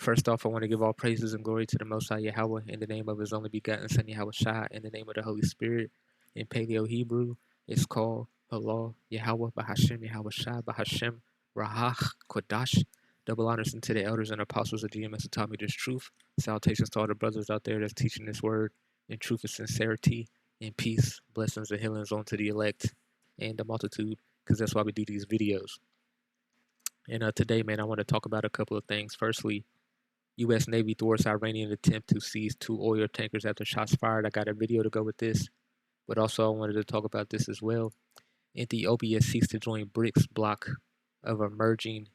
First off, I want to give all praises and glory to the Most High Yahweh in the name of His only begotten Son YAHAWASHI in the name of the Holy Spirit. In Paleo Hebrew, it's called Allah Yahawah Bahashem Yahawashai Bahashem Rahach Kodash. Double honors unto the elders and apostles of GMS who taught me this truth. Salutations to all the brothers out there that's teaching this word in truth and sincerity, in peace, blessings and healings onto the elect and the multitude, because that's why we do these videos. And today, man, I want to talk about a couple of things. Firstly, U.S. Navy thwarts Iranian attempt to seize 2 oil tankers after shots fired. I got a video to go with this, but also I wanted to talk about this as well. Ethiopia seeks to join BRICS bloc of emerging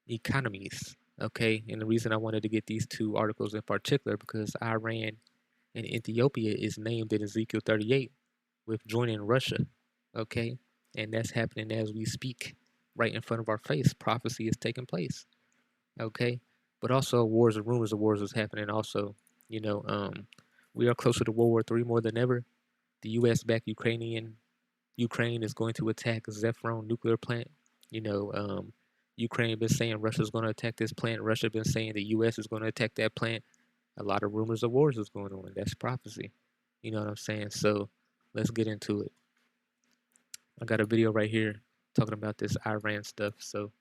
economies. Okay, and the reason I wanted to get these 2 articles in particular because Iran and Ethiopia is named in Ezekiel 38 with joining Russia. Okay, and that's happening as we speak, right in front of our face. Prophecy is taking place. Okay. But also wars and rumors of wars is happening also. You know, we are closer to World War III more than ever. The U.S.-backed Ukraine is going to attack Zefron nuclear plant. You know, Ukraine been saying Russia's going to attack this plant. Russia been saying the U.S. is going to attack that plant. A lot of rumors of wars is going on. That's prophecy. You know what I'm saying? So let's get into it. I got a video right here talking about this Iran stuff. So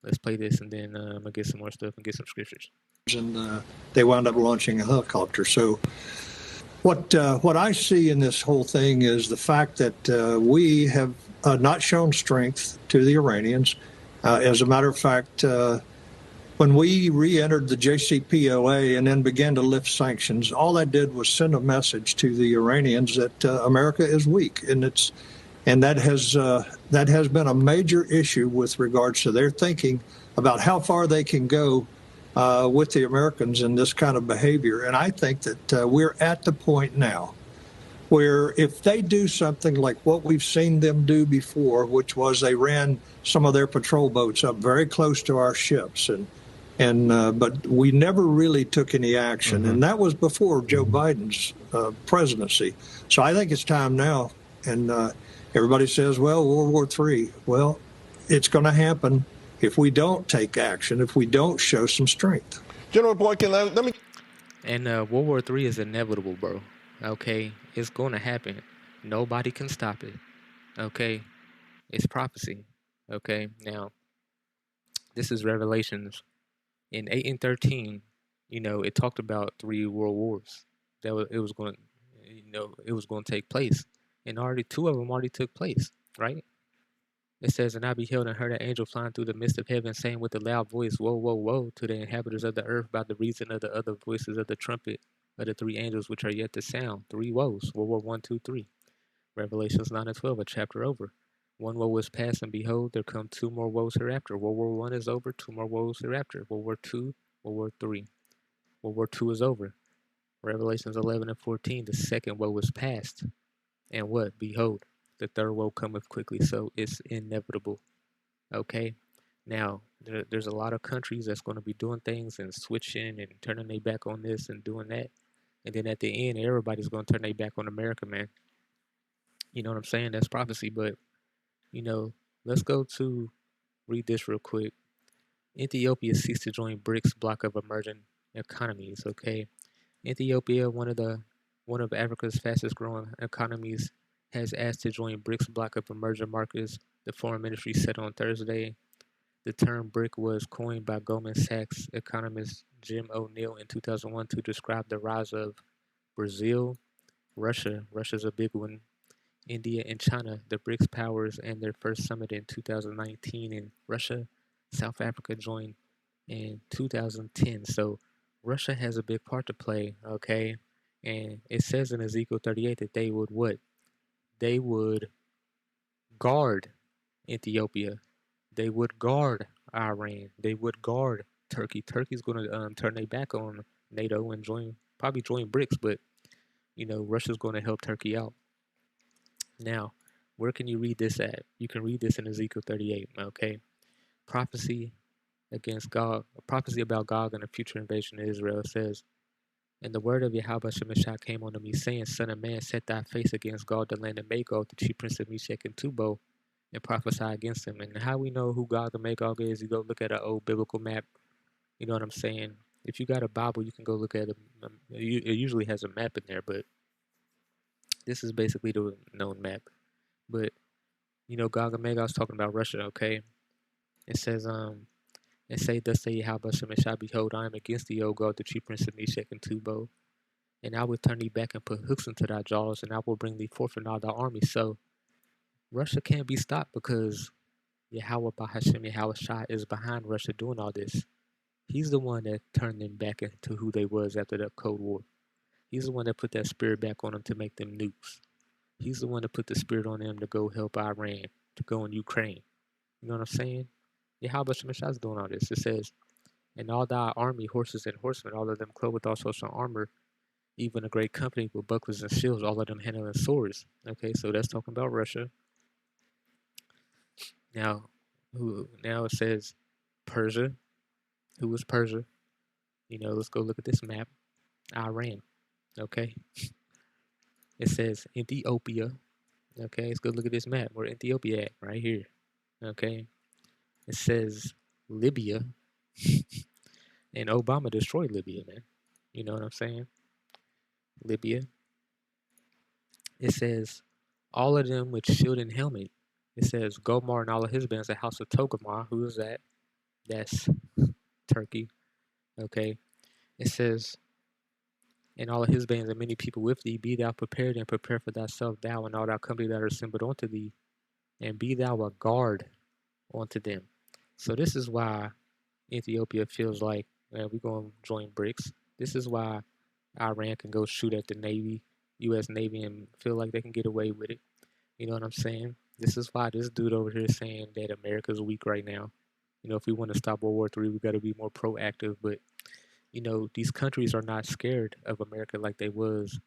let's play this, and then I'm going to get some more stuff and get some scriptures. And they wound up launching a helicopter. So what I see in this whole thing is the fact that we have not shown strength to the Iranians. As a matter of fact, when we re-entered the JCPOA and then began to lift sanctions, all that did was send a message to the Iranians that America is weak, and that has been a major issue with regards to their thinking about how far they can go with the Americans in this kind of behavior. And I think that we're at the point now where if they do something like what we've seen them do before, which was they ran some of their patrol boats up very close to our ships, but we never really took any action. And that was before Joe Biden's presidency. So I think it's time now. And everybody says, well, World War III. Well, it's going to happen if we don't take action, if we don't show some strength. General Boykin, let me... And World War III is inevitable, bro. Okay? It's going to happen. Nobody can stop it. Okay? It's prophecy. Okay? Now, this is Revelations. In 8 and 13, you know, it talked about 3 world wars. It was going to take place. And already 2 of them already took place, right? It says, and I beheld and heard an angel flying through the midst of heaven, saying with a loud voice, woe, woe, woe, to the inhabitants of the earth by the reason of the other voices of the trumpet of the 3 angels which are yet to sound. 3 woes. World War 1, 2, 3. Revelations 9 and 12, a chapter over. 1 woe is past, and behold, there come 2 more woes hereafter. World War 1 is over, 2 more woes hereafter. World War 2, World War 3. World War 2 is over. Revelations 11 and 14, the 2nd woe is past. And what? Behold, the 3rd woe cometh quickly. So it's inevitable. Okay? Now, there's a lot of countries that's going to be doing things and switching and turning their back on this and doing that. And then at the end, everybody's going to turn their back on America, man. You know what I'm saying? That's prophecy. But, you know, let's go to read this real quick. Ethiopia seeks to join BRICS bloc of emerging economies. Okay? Ethiopia, one of Africa's fastest growing economies, has asked to join BRICS bloc of emerging markets, the foreign ministry said on Thursday. The term BRIC was coined by Goldman Sachs economist Jim O'Neill in 2001 to describe the rise of Brazil, Russia's a big one, India, and China, the BRICS powers, and their first summit in 2019 in Russia. South Africa joined in 2010. So Russia has a big part to play, okay? And it says in Ezekiel 38 that they would what? They would guard Ethiopia. They would guard Iran. They would guard Turkey. Turkey's going to turn their back on NATO and probably join BRICS, but, you know, Russia's going to help Turkey out. Now, where can you read this at? You can read this in Ezekiel 38, okay? Prophecy against Gog, a prophecy about Gog and the future invasion of Israel says, and the word of YAHAWASHI came unto me, saying, Son of man, set thy face against Gog, the land of Magog, the chief prince of Meshech and Tubal, and prophesy against him. And how we know who Gog and Magog is, you go look at an old biblical map You know what I'm saying? If you got a Bible, you can go look at it. It usually has a map in there, but this is basically the known map. But Gog and Magog's talking about Russia. Okay, it says and say, thus say Yahawah and shall behold, I am against thee, O God, the chief prince of Meshach and Tubal, and I will turn thee back and put hooks into thy jaws, and I will bring thee forth in all thy army. So Russia can't be stopped because Yahawah Bahashem YAHAWASHI is behind Russia doing all this. He's the one that turned them back into who they was after the Cold War. He's the one that put that spirit back on them to make them nukes. He's the one that put the spirit on them to go help Iran, to go in Ukraine. You know what I'm saying? Yahawah Shemeshah is doing all this. It says, and all thy army, horses and horsemen, all of them clothed with all sorts of armor, even a great company with bucklers and shields, all of them handling swords. Okay, so that's talking about Russia. Now it says Persia. Who was Persia? Let's go look at this map. Iran. Okay. It says Ethiopia. Okay, let's go look at this map. Where Ethiopia at? Right here. Okay. It says Libya. And Obama destroyed Libya, man. You know what I'm saying? Libya. It says all of them with shield and helmet. It says Gomar and all of his bands, the house of Togarmah. Who is that? That's Turkey. Okay. It says, and all of his bands and many people with thee, be thou prepared and prepare for thyself, thou and all thy company that are assembled unto thee, and be thou a guard unto them. So this is why Ethiopia feels like we're going to join BRICS. This is why Iran can go shoot at the Navy, U.S. Navy, and feel like they can get away with it. You know what I'm saying? This is why this dude over here is saying that America's weak right now. If we want to stop World War III, we got to be more proactive. But, these countries are not scared of America like they was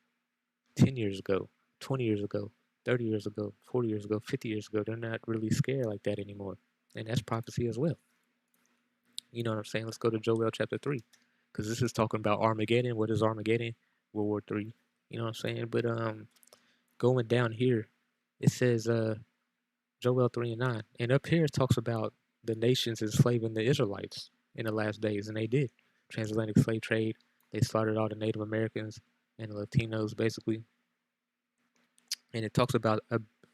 10 years ago, 20 years ago, 30 years ago, 40 years ago, 50 years ago. They're not really scared like that anymore. And that's prophecy as well. You know what I'm saying? Let's go to Joel chapter 3. Because this is talking about Armageddon. What is Armageddon? World War III. You know what I'm saying? But going down here, it says Joel 3 and 9. And up here it talks about the nations enslaving the Israelites in the last days. And they did. Transatlantic slave trade. They slaughtered all the Native Americans and the Latinos, basically. And it talks about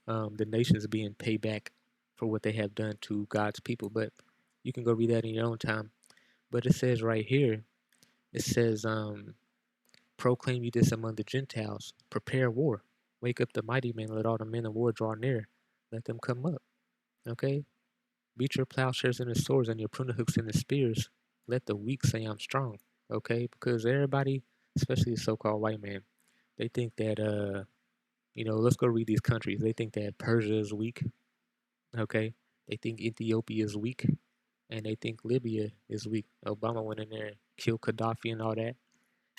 the nations being paid back for what they have done to God's people. But you can go read that in your own time. But it says right here, it says, proclaim ye this among the Gentiles, prepare war. Wake up the mighty men, let all the men of war draw near. Let them come up. Okay? Beat your plowshares and the swords and your pruning hooks and the spears. Let the weak say I'm strong. Okay? Because everybody, especially the so-called white man, they think that, let's go read these countries. They think that Persia is weak. Okay? They think Ethiopia is weak. And they think Libya is weak. Obama went in there and killed Gaddafi and all that.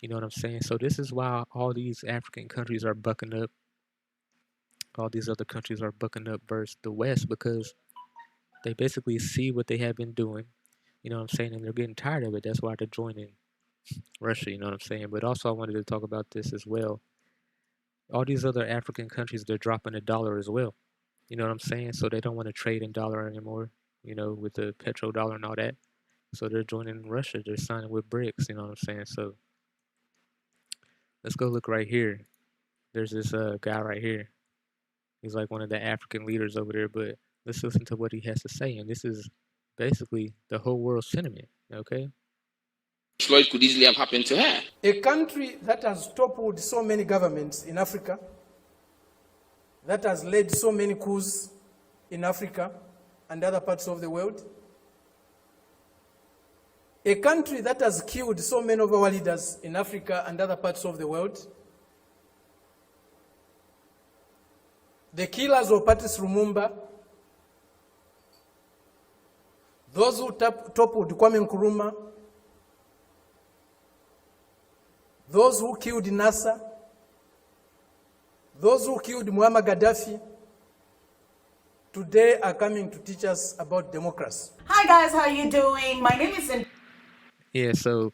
You know what I'm saying? So this is why all these African countries are bucking up. All these other countries are bucking up versus the West because they basically see what they have been doing. You know what I'm saying? And they're getting tired of it. That's why they're joining Russia. You know what I'm saying? But also I wanted to talk about this as well. All these other African countries, they're dropping the dollar as well. You know what I'm saying? So they don't want to trade in dollar anymore, with the petrodollar and all that. So they're joining Russia. They're signing with BRICS. You know what I'm saying? So let's go look right here. There's this guy right here. He's like one of the African leaders over there, but let's listen to what he has to say. And this is basically the whole world's sentiment, okay? Floyd could easily have happened to her. A country that has toppled so many governments in Africa, that has led so many coups in Africa and other parts of the world, a country that has killed so many of our leaders in Africa and other parts of the world, the killers of Patrice Lumumba, those who toppled Kwame Nkrumah, those who killed Nasser, those who killed Muammar Gaddafi, today are coming to teach us about democracy. Hi guys, how you doing? My name is... Yeah, so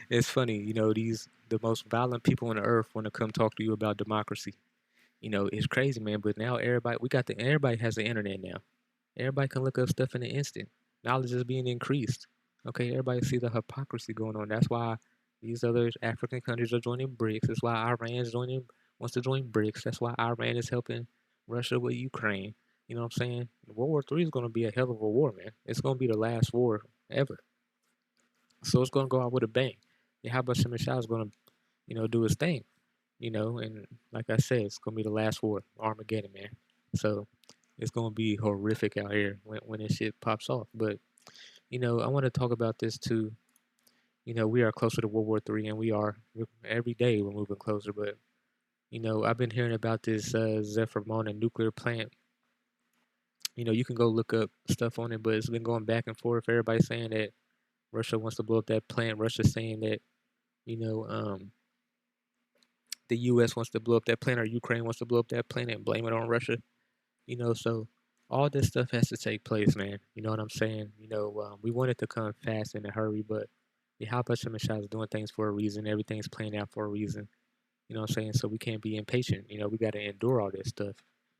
it's funny, the most violent people on the earth want to come talk to you about democracy. It's crazy, man, but now everybody has the internet now. Everybody can look up stuff in an instant. Knowledge is being increased. Okay, everybody see the hypocrisy going on. That's why these other African countries are joining BRICS. That's why Iran is joining, wants to join BRICS. That's why Iran is helping Russia with Ukraine. You know what I'm saying? World War III is going to be a hell of a war, man. It's going to be the last war ever. So it's going to go out with a bang. Yahweh Shem Shah is going to, do his thing. And like I said, it's going to be the last war, Armageddon, man. So it's going to be horrific out here when this shit pops off. But I want to talk about this too. We are closer to World War III, and every day we're moving closer. But I've been hearing about this Zephyr nuclear plant. You can go look up stuff on it, but it's been going back and forth. Everybody's saying that Russia wants to blow up that plant. Russia's saying that you know the U.S. wants to blow up that plant, or Ukraine wants to blow up that plant and blame it on Russia. So all this stuff has to take place, man. You know what I'm saying? We want it to come fast in a hurry, but Yahweh Shem Shah is doing things for a reason. Everything's playing out for a reason. You know what I'm saying? So we can't be impatient. We got to endure all this stuff.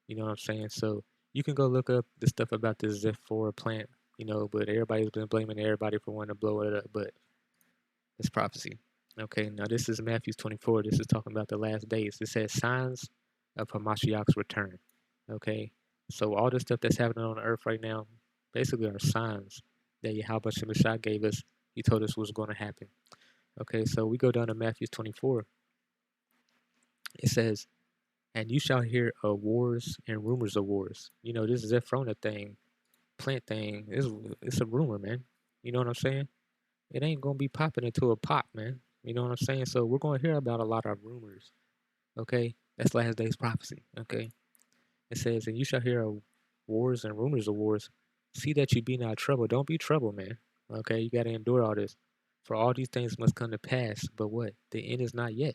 You know what I'm saying? So you can go look up the stuff about this Zephyr plant, but everybody's been blaming everybody for wanting to blow it up, but it's prophecy. Okay, now this is Matthew 24. This is talking about the last days. It says signs of Hamashiach's return. Okay, so all the stuff that's happening on earth right now basically are signs that Yahweh Shemashah gave us. He told us was going to happen. Okay, so we go down to Matthew 24. It says, and you shall hear of wars and rumors of wars. This Zephrona thing, plant thing, it's a rumor, man. You know what I'm saying? It ain't gonna be popping into a pop, man. You know what I'm saying? So we're gonna hear about a lot of rumors. Okay, that's last day's prophecy. Okay, it says, and you shall hear of wars and rumors of wars. See that you be not troubled. Don't be troubled, man. Okay, you gotta endure all this. For all these things must come to pass, but what? The end is not yet.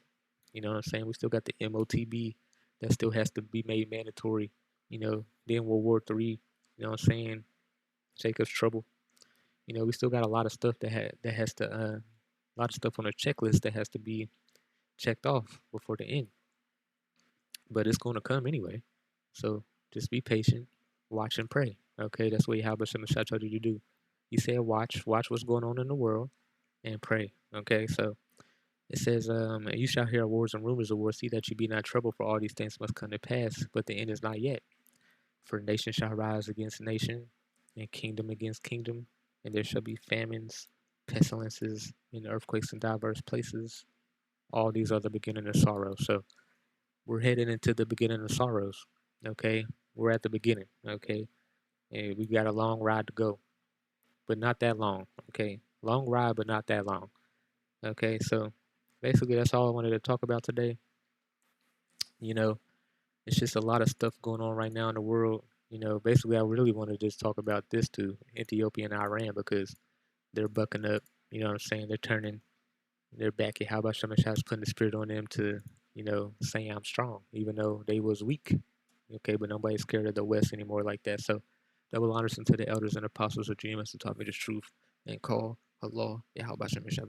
You know what I'm saying? We still got the MOTB that still has to be made mandatory. Then World War III. You know what I'm saying? Jacob's trouble. We still got a lot of stuff that has to a lot of stuff on the checklist that has to be checked off before the end. But it's going to come anyway. So just be patient, watch and pray. Okay, that's what Yahweh Shemashah told you to do. He said, watch what's going on in the world, and pray. Okay, so it says, you shall hear wars and rumors of wars. See that you be not troubled, for all these things must come to pass, but the end is not yet. For nation shall rise against nation, and kingdom against kingdom, and there shall be famines, pestilences, and earthquakes in diverse places. All these are the beginning of sorrow. So we're headed into the beginning of sorrows. Okay, we're at the beginning. Okay, and we got a long ride to go, but not that long. Okay, long ride, but not that long. Okay, so basically that's all I wanted to talk about today. It's just a lot of stuff going on right now in the world. Basically I really want to just talk about this too, Ethiopia and Iran, because they're bucking up. You know what I'm saying? They're turning their back at how about Shemashah's putting the spirit on them to, saying I'm strong, even though they was weak. Okay, but nobody's scared of the West anymore like that. So double honors unto the elders and apostles of GMS to taught me the truth and call Allah Yahweh Shemashah.